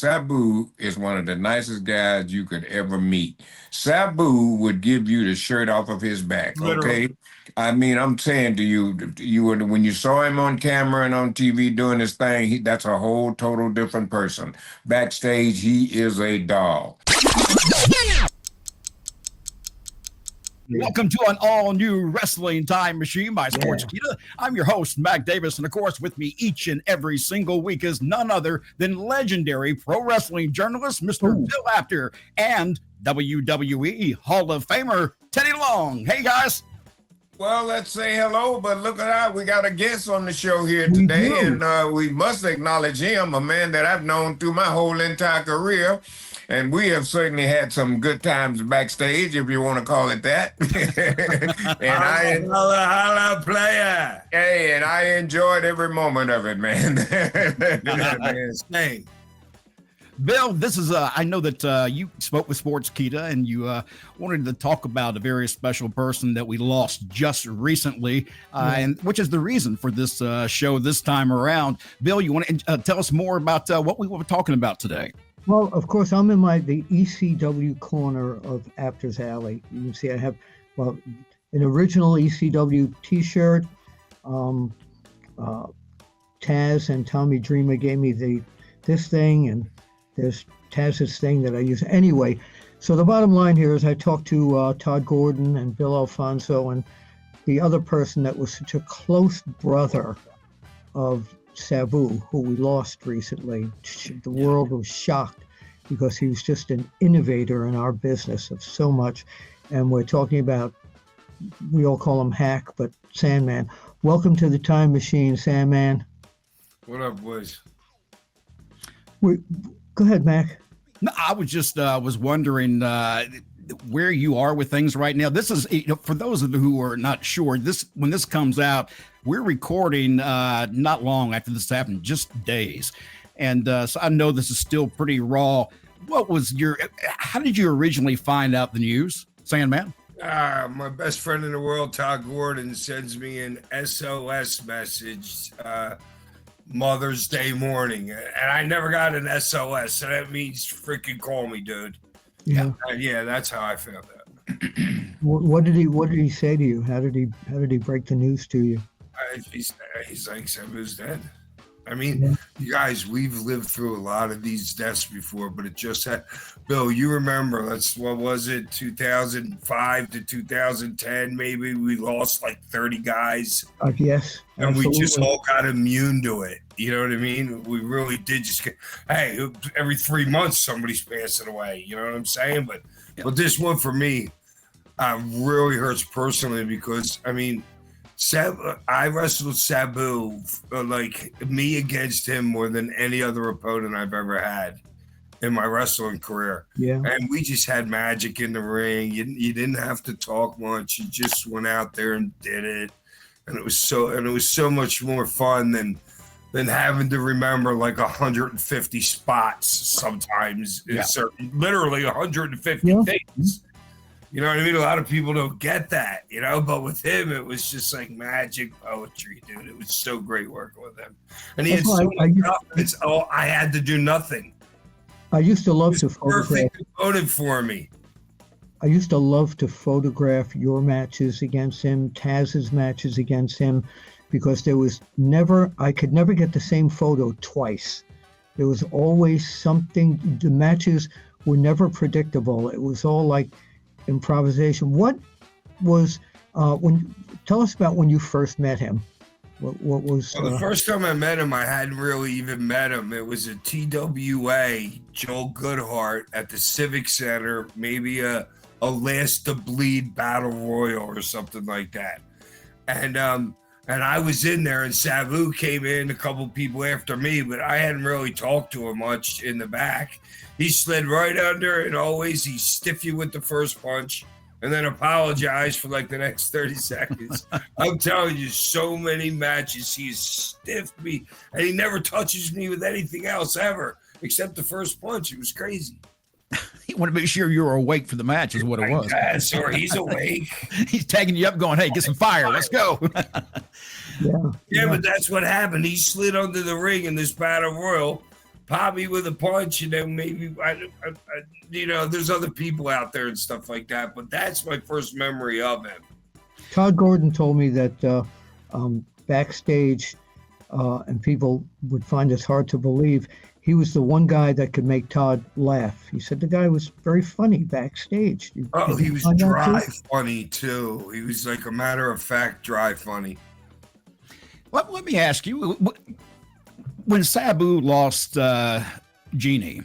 Sabu is one of the nicest guys you could ever meet. Sabu would give you the shirt off of his back, Literally. okay? I mean, I'm saying to you, when you saw him on camera and on TV doing his thing, that's a whole total different person. Backstage, he is a doll. Welcome to an all-new Wrestling Time Machine by Sportskeeda. I'm your host, Mac Davis, and of course, with me each and every single week is none other than legendary pro wrestling journalist, Mr. Bill Apter, and WWE Hall of Famer, Teddy Long. Hey, guys. Well, let's say hello, but look at that. We got a guest on the show here today, and we must acknowledge him, a man that I've known through my whole entire career. And we have certainly had some good times backstage, if you want to call it that. And holla, player. Hey, and I enjoyed every moment of it, man. Hey. Bill, this is, I know that you spoke with Sportskeeda and you wanted to talk about a very special person that we lost just recently, and which is the reason for this show this time around. Bill, you want to tell us more about what we were talking about today? Well, of course, I'm in the ECW corner of Apter's Alley. You can see I have an original ECW T-shirt. Taz and Tommy Dreamer gave me this thing, and there's Taz's thing that I use. Anyway, so the bottom line here is I talked to Todd Gordon and Bill Alfonso and the other person that was such a close brother of Sabu, who we lost recently. The world was shocked because he was just an innovator in our business of so much. And we're talking about, we all call him Hack, but Sandman. Welcome to the Time Machine, Sandman. What up, boys? Go ahead, Mac. No, I was just was wondering where you are with things right now. This is, for those of you who are not sure, when this comes out, we're recording not long after this happened, just days. And so I know this is still pretty raw. How did you originally find out the news, Sandman? My best friend in the world, Todd Gordon, sends me an SOS message Mother's Day morning. And I never got an SOS, so that means freaking call me, dude. Yeah. Yeah, that's how I found out. What did he say to you? How did he break the news to you? He's like, Sabu's dead. I mean, you guys, we've lived through a lot of these deaths before, but it just had, Bill, you remember, what was it, 2005 to 2010, maybe we lost like 30 guys. Yes. And absolutely. we just all got immune to it. You know what I mean? We really did just get, hey, every 3 months somebody's passing away. You know what I'm saying? But this one for me really hurts personally because, I mean, I wrestled Sabu, like me against him more than any other opponent I've ever had in my wrestling career. Yeah. And we just had magic in the ring. You didn't have to talk much. You just went out there and did it. And it was so much more fun than having to remember like 150 spots sometimes. Yeah. Literally 150 things. You know what I mean? A lot of people don't get that, but with him, it was just like magic poetry, dude. It was so great working with him. And he had so much confidence. I had to do nothing. I used to love to photograph. Perfect opponent for me. I used to love to photograph your matches against him, Taz's matches against him, because I could never get the same photo twice. There was always something. The matches were never predictable. It was all like improvisation. What was tell us about when you first met him? What was the first time I met him, I hadn't really even met him. It was a TWA Joel Goodhart at the Civic Center, maybe a Last to Bleed Battle Royal or something like that. And I was in there, and Sabu came in, a couple people after me, but I hadn't really talked to him much in the back. He slid right under, and always he stiff you with the first punch and then apologize for like the next 30 seconds. I'm telling you, so many matches he stiffed me, and he never touches me with anything else ever except the first punch. It was crazy. He wanted to make sure you were awake for the match is what it was. Yes, or he's awake. He's tagging you up going, hey, get some fire. Let's go. Yeah, but that's what happened. He slid under the ring in this battle royal, pop me with a punch, and then maybe there's other people out there and stuff like that. But that's my first memory of him. Todd Gordon told me that backstage, and people would find this hard to believe, he was the one guy that could make Todd laugh. He said the guy was very funny backstage. Oh, he was dry funny too. He was like a matter of fact, dry funny. Let me ask you, when Sabu lost Jeanie,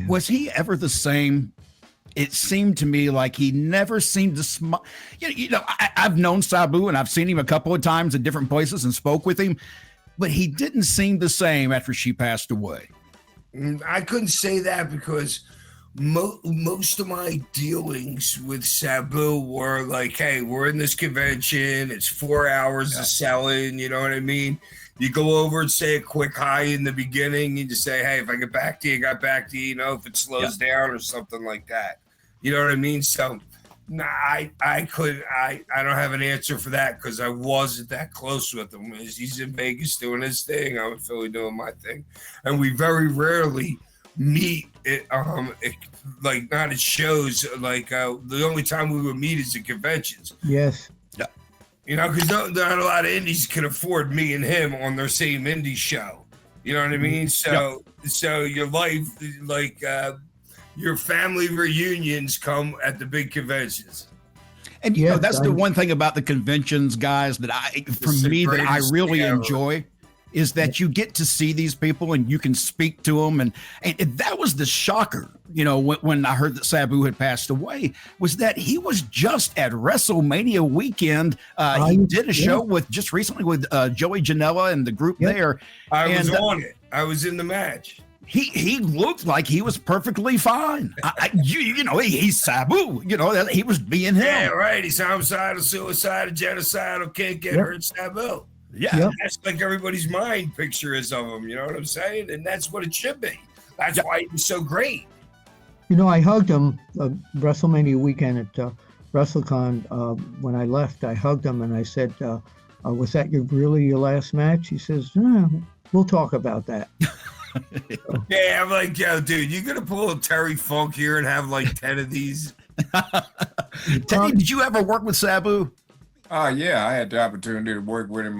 was he ever the same? It seemed to me like he never seemed to smile. I've known Sabu and I've seen him a couple of times in different places and spoke with him, but he didn't seem the same after she passed away. I couldn't say that because most of my dealings with Sabu were like, hey, we're in this convention. It's 4 hours of selling. You know what I mean? You go over and say a quick hi in the beginning. You just say, hey, if I get back to you, I got back to you, if it slows down or something like that. You know what I mean? So I don't have an answer for that because I wasn't that close with him. He's in Vegas doing his thing. I'm in Philly doing my thing. And we very rarely meet like not at shows. Like the only time we would meet is at conventions. Yes. Because not a lot of indies can afford me and him on their same indie show. You know what I mean? So your life, like your family reunions come at the big conventions. And that's the one thing about the conventions, guys, that I really enjoy is that you get to see these people and you can speak to them. And that was the shocker, when I heard that Sabu had passed away, was that he was just at WrestleMania weekend. He did a show just recently with Joey Janela and the group there. I was on it. I was in the match. He looked like he was perfectly fine. He's Sabu. He was being him. Yeah, right. He's homicidal, suicidal, genocidal, can't get hurt, Sabu. Yeah. That's like everybody's mind picture is of him. You know what I'm saying? And that's what it should be. That's why he was so great. I hugged him WrestleMania weekend at WrestleCon. When I left, I hugged him and I said, was that really your last match? He says, we'll talk about that. Yeah, I'm like, yo, dude, you gonna pull a Terry Funk here and have like 10 of these? Teddy, did you ever work with Sabu? Yeah, I had the opportunity to work with him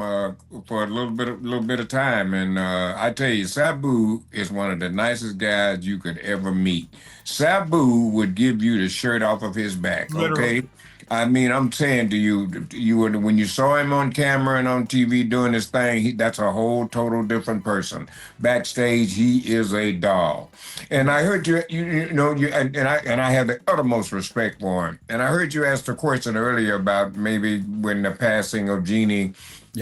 for a little bit of time, and I tell you, Sabu is one of the nicest guys you could ever meet. Sabu would give you the shirt off of his back. Literally. Okay. I mean, I'm saying to you, when you saw him on camera and on TV doing his thing, that's a whole total different person. Backstage, he is a doll. And I heard you I have the uttermost respect for him. And I heard you ask the question earlier about maybe when the passing of Jeanie,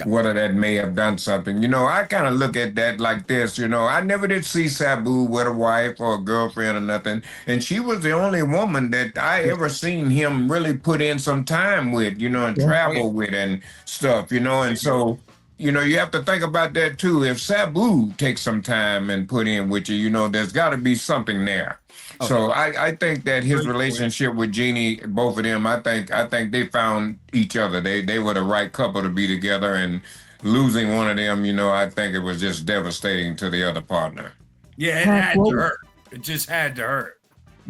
whether that may have done something. I kind of look at that like this. I never did see Sabu with a wife or a girlfriend or nothing. And she was the only woman that I ever seen him really put in some time with, and travel with and stuff, and so, you have to think about that too. If Sabu takes some time and put in with you, there's got to be something there. Okay. So I think that his relationship with Jeanie, both of them, I think they found each other. They were the right couple to be together, and losing one of them, I think it was just devastating to the other partner. Yeah, it had to hurt. It just had to hurt.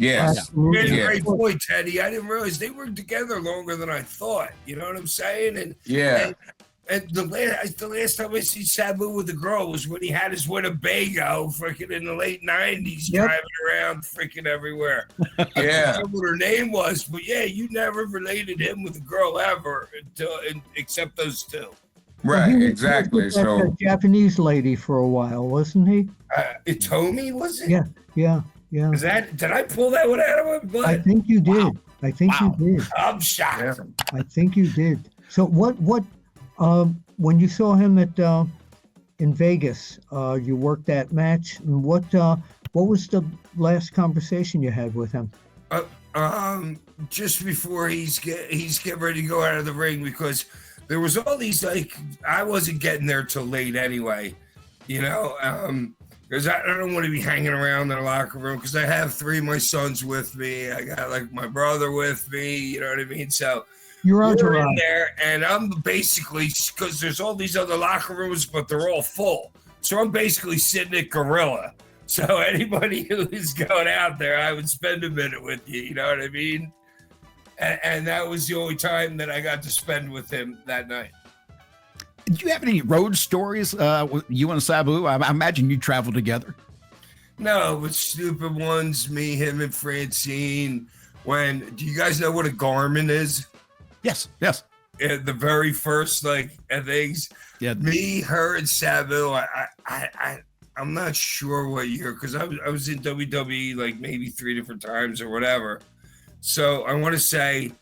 Yes. You made a great point, Teddy. I didn't realize they were together longer than I thought. You know what I'm saying? And the last time I see Sabu with a girl was when he had his Winnebago freaking in the late 90s driving around freaking everywhere. I don't know what her name was, but you never related him with a girl ever except those two. Right, exactly. So a Japanese lady for a while, wasn't he? Itomi, was it? Yeah. Did I pull that one out of my butt? I think you did. Wow. I think you did. I'm shocked. Yeah. I think you did. So what when you saw him at in Vegas, you worked that match, and what was the last conversation you had with him? Just before he's getting ready to go out of the ring, because there was all these, like, I wasn't getting there till late anyway, because I don't want to be hanging around in the locker room, because I have 3 of my sons with me. I got like my brother with me, you know what I mean? So you're in there, and I'm basically, because there's all these other locker rooms, but they're all full. So I'm basically sitting at Gorilla. So anybody who is going out there, I would spend a minute with you. You know what I mean? And that was the only time that I got to spend with him that night. Did you have any road stories with you and Sabu? I imagine you traveled together. No, but stupid ones, me, him, and Francine. Do you guys know what a Garmin is? Yes. The very first things. Yeah. Me, her, and Sabu. I'm not sure what year, because I was in WWE like maybe 3 different times or whatever. So I want to say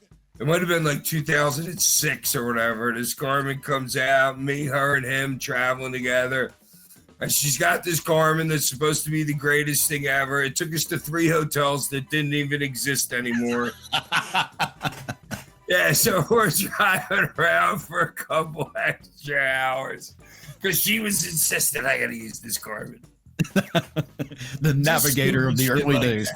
it might have been like 2006 or whatever. This Garmin comes out, me, her, and him traveling together. And she's got this Garmin that's supposed to be the greatest thing ever. It took us to 3 hotels that didn't even exist anymore. Yeah, so we're driving around for a couple extra hours because she was insistent I got to use this Garmin. The navigator of the early days.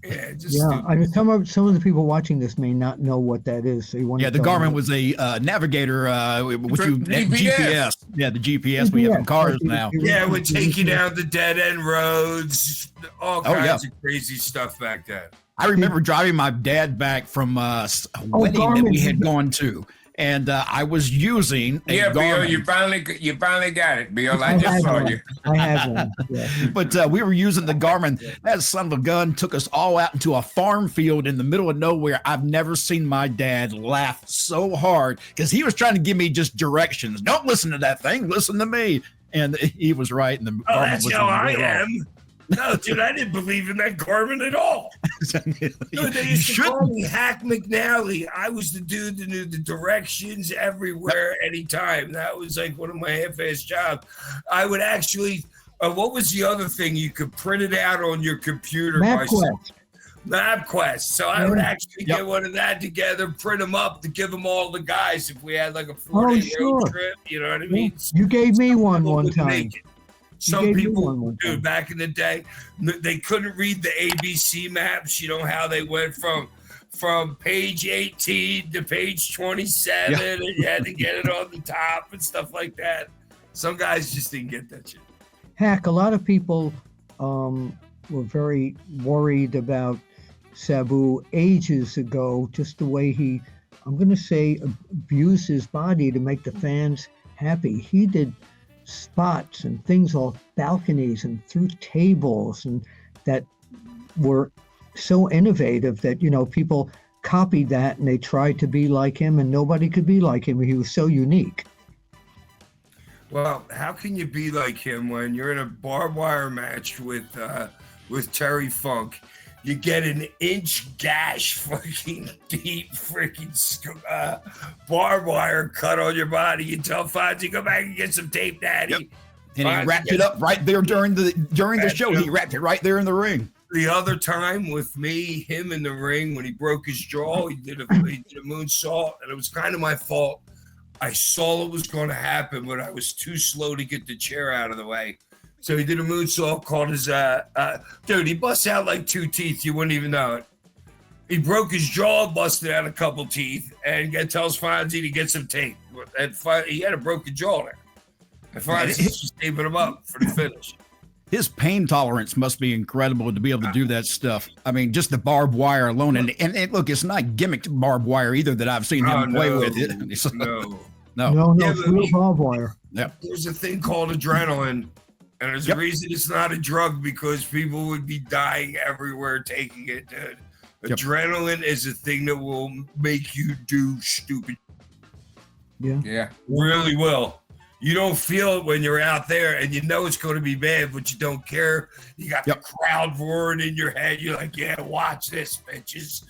Yeah, I mean, some of the people watching this may not know what that is. So the Garmin was a navigator, which GPS. Yeah, the GPS we have in cars now. Yeah, it would take you down the dead end roads, all kinds of crazy stuff back then. I remember driving my dad back from a wedding that we had gone to, and I was using a Garmin. Bill, you finally got it, Bill. I just saw you. I have one. Yeah. But we were using the Garmin. That son of a gun took us all out into a farm field in the middle of nowhere. I've never seen my dad laugh so hard because he was trying to give me just directions. Don't listen to that thing. Listen to me. And he was right. And the Garmin that's how I am. No, dude, I didn't believe in that Garmin at all. Dude, they used to call me Hack McNally. I was the dude that knew the directions everywhere, anytime. That was like one of my half-ass jobs. I would actually, what was the other thing? You could print it out on your computer. MapQuest. So I would actually get one of that together, print them up to give them all the guys if we had like a 4-day road trip. You know what I mean? You gave me one time. Some people, dude, back in the day, they couldn't read the ABC maps. You know how they went from page 18 to page 27, and you had to get it on the top and stuff like that. Some guys just didn't get that shit. Heck, a lot of people were very worried about Sabu ages ago, just the way he, I'm going to say, abused his body to make the fans happy. He did spots and things off balconies and through tables, and that were so innovative that, you know, people copied that and they tried to be like him, and nobody could be like him. He was so unique. Well, how can you be like him when you're in a barbed wire match with Terry Funk? You get an inch gash, fucking deep, freaking barbed wire cut on your body. You tell Fonzie, go back and get some tape, Daddy. Yep. And he wrapped it up right there during the show. He wrapped it right there in the ring. The other time with me, him in the ring, when he broke his jaw, he did a moonsault, and it was kind of my fault. I saw it was going to happen, but I was too slow to get the chair out of the way. So he did a moonsault, called his, dude, he busted out like 2 teeth. You wouldn't even know it. He broke his jaw, busted out a couple teeth, and tells Fonzie to get some tape. And he had a broken jaw there. And Fonzie's just taping him up for the finish. His pain tolerance must be incredible to be able to do that stuff. I mean, just the barbed wire alone. And look, it's not gimmicked barbed wire either that I've seen him play with it. No, it's real barbed wire. Yep. There's a thing called adrenaline. And there's a reason it's not a drug, because people would be dying everywhere taking it, dude. Adrenaline is a thing that will make you do stupid. Yeah. Really will. You don't feel it when you're out there, and you know it's going to be bad, but you don't care. You got the crowd roaring in your head. You're like, yeah, watch this, bitches.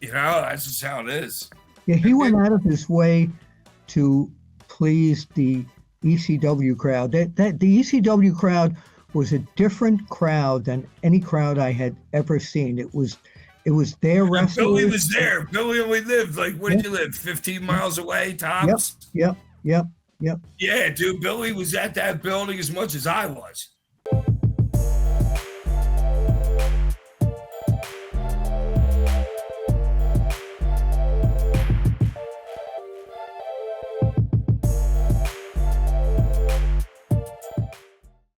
You know, that's just how it is. Yeah, he went out of his way to please the ECW crowd. That the ECW crowd was a different crowd than any crowd I had ever seen. It was their wrestlers. Billy was there. Billy only lived what did you live? 15 miles away, tops. Yep. Yeah, dude. Billy was at that building as much as I was.